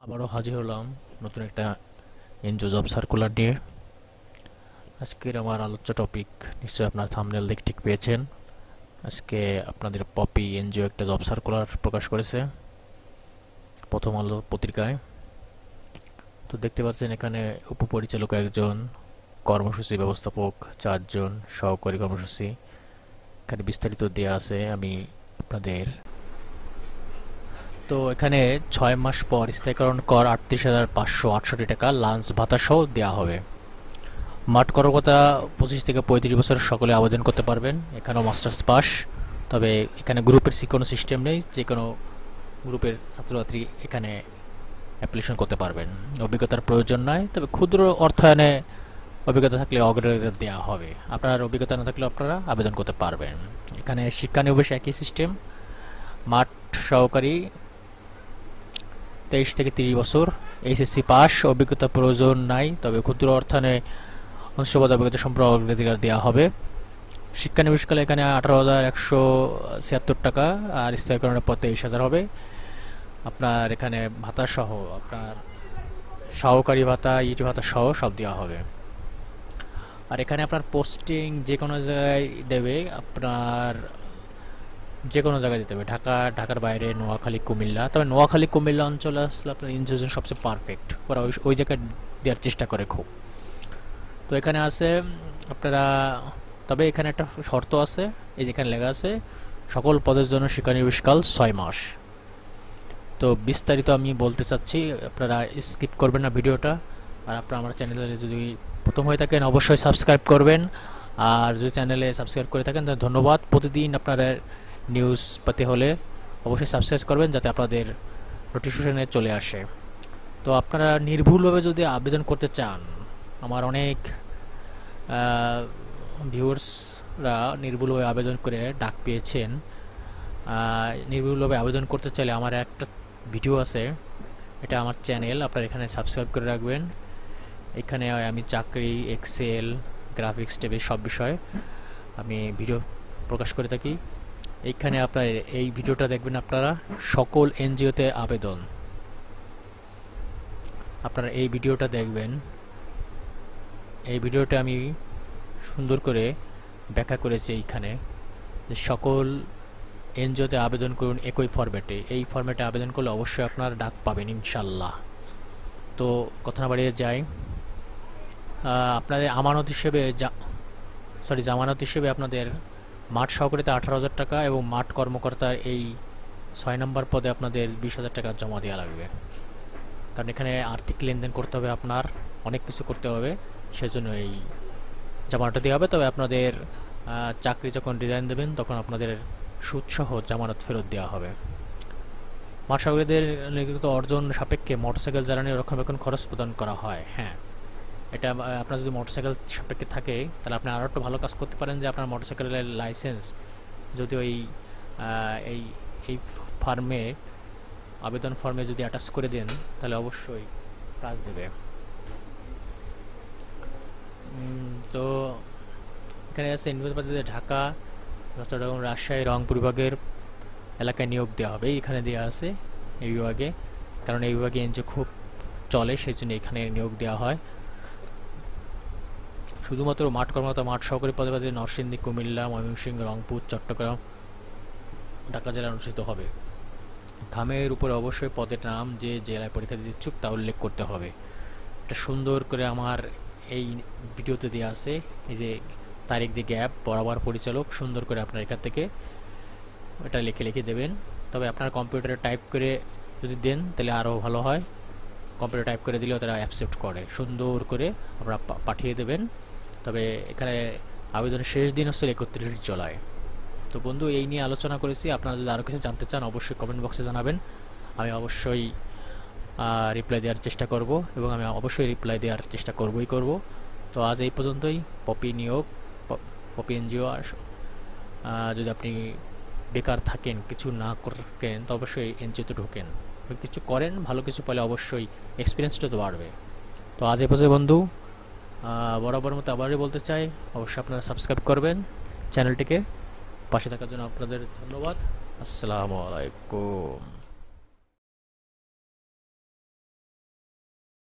আবারও হাজির হলাম নতুন একটা এনজিও জব সার্কুলার নিয়ে। আজকের আমার আলোচ্য টপিক নিশ্চয়ই আপনার থাম্বনেল দেখে ঠিক পেয়েছেন। আজকে আপনাদের পপি এনজিও একটা জব সার্কুলার প্রকাশ করেছে প্রথম আলো পত্রিকায়। তো দেখতে পাচ্ছেন এখানে উপপরিচালক একজন, কর্মসূচি ব্যবস্থাপক 4 জন, সহকারী কর্মসূচি। এখানে বিস্তারিত দেওয়া আছে, আমি আপনাদের। তো এখানে 6 মাস পর স্থায়ীকরণ কর 38,568 টাকা লাঞ্চ ভাতা সহ দেওয়া হবে। মাঠ কর্মকর্তা 25 থেকে 35 বছর সকলে আবেদন করতে পারবেন। এখানেও মাস্টার্স পাস, তবে এখানে গ্রুপের কোনো সিস্টেম নেই, যে কোনো গ্রুপের ছাত্রছাত্রী এখানে অ্যাপ্লিকেশন করতে পারবেন। অভিজ্ঞতার প্রয়োজন নয়, তবে ক্ষুদ্র অর্থায়নে অভিজ্ঞতা থাকলে অগ্রাধিকার দেওয়া হবে। আপনার অভিজ্ঞতা না থাকলে আপনারা আবেদন করতে পারবেন। এখানে শিক্ষানবিশ একই সিস্টেম। মাঠ সহকারী 23 থেকে 30 বছর, এইচএসসি পাস, অভিজ্ঞতা প্রয়োজন নাই, তবে ক্ষুদ্র অর্থায়নে অনুষ্ঠেয় অভিজ্ঞতা সম্পর্কে অগ্রাধিকার দেওয়া হবে। শিক্ষানবিশকালে এখানে 18,176 টাকা, আর স্থায়ীকরণের পর 23,000 হবে। আপনার এখানে ভাতা সহ, আপনার সহকারী ভাতা, ইটি ভাতা সহ সব দেওয়া হবে। আর এখানে আপনার পোস্টিং যে কোনো জায়গায় দেবে, আপনার যে কোনো জায়গায় দিতে হবে, ঢাকার বাইরে, নোয়াখালী, কুমিল্লা। তবে নোয়াখালী, কুমিল্লা অঞ্চলে আসলে আপনার ইনজুজন সবচেয়ে পারফেক্ট, ওরা ওই জায়গায় দেওয়ার চেষ্টা করে খুব। তো এখানে আছে আপনারা, তবে এখানে একটা শর্ত আছে, এই যেখানে লেখা আছে সকল পদের জন্য শিক্ষানবিশকাল 6 মাস। তো বিস্তারিত আমি বলতে চাচ্ছি, আপনারা স্কিপ করবেন না ভিডিওটা। আর আপনারা আমার চ্যানেলে যদি প্রথম হয়ে থাকেন অবশ্যই সাবস্ক্রাইব করবেন, আর যদি চ্যানেলে সাবস্ক্রাইব করে থাকেন তাহলে ধন্যবাদ। প্রতিদিন আপনারা নিউজ পেতে হলে অবশ্যই সাবস্ক্রাইব করবেন, যাতে আপনাদের নোটিফিকেশনে চলে আসে। তো আপনারা নির্ভুলভাবে যদি আবেদন করতে চান, আমার অনেক ভিউয়ার্সরা নির্ভুলভাবে আবেদন করে ডাক পেয়েছেন। নির্ভুলভাবে আবেদন করতে চাইলে আমার একটা ভিডিও আছে, এটা আমার চ্যানেল, আপনারা এখানে সাবস্ক্রাইব করে রাখবেন। এখানে আমি চাকরি, এক্সেল, গ্রাফিক্স টেবিল সব বিষয়ে আমি ভিডিও প্রকাশ করে থাকি। এইখানে আপনার এই ভিডিওটা দেখবেন, আপনারা সকল এনজিওতে আবেদন, আপনারা এই ভিডিওটা দেখবেন। এই ভিডিওটা আমি সুন্দর করে ব্যাখ্যা করেছি এইখানে, যে সকল এনজিওতে আবেদন করুন একই ফরম্যাটে। এই ফরম্যাটে আবেদন করলে অবশ্যই আপনার ডাক পাবেন ইনশাল্লাহ। তো কথা না বাড়িয়ে যাই, আপনাদের জামানত হিসেবে আপনাদের মাঠ সহকারীতে 18,000 টাকা এবং মাঠ কর্মকর্তার এই 6 নম্বর পদে আপনাদের 20,000 টাকা জমা দেওয়া লাগবে। কারণ এখানে আর্থিক লেনদেন করতে হবে, আপনার অনেক কিছু করতে হবে, সেজন্য এই জামানতটা দেওয়া হবে। তবে আপনাদের চাকরি যখন রিজাইন দেবেন তখন আপনাদের সুদসহ জামানত ফেরত দেওয়া হবে। মাঠ সহকারীদের লিখিত অর্জন সাপেক্ষে মোটরসাইকেল জ্বালানি রক্ষণাবেক্ষণ খরচ প্রদান করা হয়। হ্যাঁ, এটা আপনার যদি মোটরসাইকেল সাপেক্ষে থাকে তাহলে আপনি আরও একটু ভালো কাজ করতে পারেন, যে আপনার মোটরসাইকেলের লাইসেন্স যদি ওই এই এই ফার্মে, আবেদন ফর্মে যদি অ্যাটাচ করে দেন তাহলে অবশ্যই কাজ দেবে। তো এখানে আছে নির্বাচন ঢাকা, চট্টগ্রাম, রাজশাহী, রংপুর বিভাগের এলাকায় নিয়োগ দেওয়া হবে। এখানে দেওয়া আছে এই বিভাগে, কারণ এই বিভাগে এনজিও খুব চলে, সেই জন্য এখানে নিয়োগ দেওয়া হয়। শুধুমাত্র মাঠ কর্মকর্তা, মাঠ সহকারী পদে নরসিংদী, কুমিল্লা, ময়মনসিংহ, রংপুর, চট্টগ্রাম, ঢাকা জেলায় অনুষ্ঠিত হবে। খামের উপরে অবশ্যই পদের নাম, যে জেলায় পরীক্ষা দিতে ইচ্ছুক তা উল্লেখ করতে হবে। এটা সুন্দর করে আমার এই ভিডিওতে দেওয়া আছে, এই যে তারিখ দিয়ে গ্যাপ বরাবর পরিচালক, সুন্দর করে আপনার এখান থেকে এটা লিখে দেবেন। তবে আপনার কম্পিউটারে টাইপ করে যদি দেন তাহলে আরও ভালো হয়। কম্পিউটার টাইপ করে দিলেও তারা অ্যাকসেপ্ট করে, সুন্দর করে আপনারা পাঠিয়ে দেবেন। তবে এখানে আবেদনের শেষ দিন হচ্ছে 31 জুলাই। তো বন্ধু, এই নিয়ে আলোচনা করেছি। আপনারা যদি আরও কিছু জানতে চান অবশ্যই কমেন্ট বক্সে জানাবেন, আমি অবশ্যই রিপ্লাই দেওয়ার চেষ্টা করব, এবং আমি অবশ্যই রিপ্লাই দেওয়ার চেষ্টা করব। তো আজ এই পর্যন্তই। পপি এনজিও, যদি আপনি বেকার থাকেন, কিছু না করেন, তো অবশ্যই এনজিওতে ঢোকেন, কিছু করেন, ভালো কিছু পেলে অবশ্যই এক্সপিরিয়েন্সটা তো বাড়বে। তো আজ এই পর্যন্ত বন্ধু, বরাবর মতো আবারই বলতে চাই, অবশ্যই আপনারা সাবস্ক্রাইব করবেন চ্যানেলটিকে। পাশে থাকার জন্য আপনাদের ধন্যবাদ। আসসালামু আলাইকুম।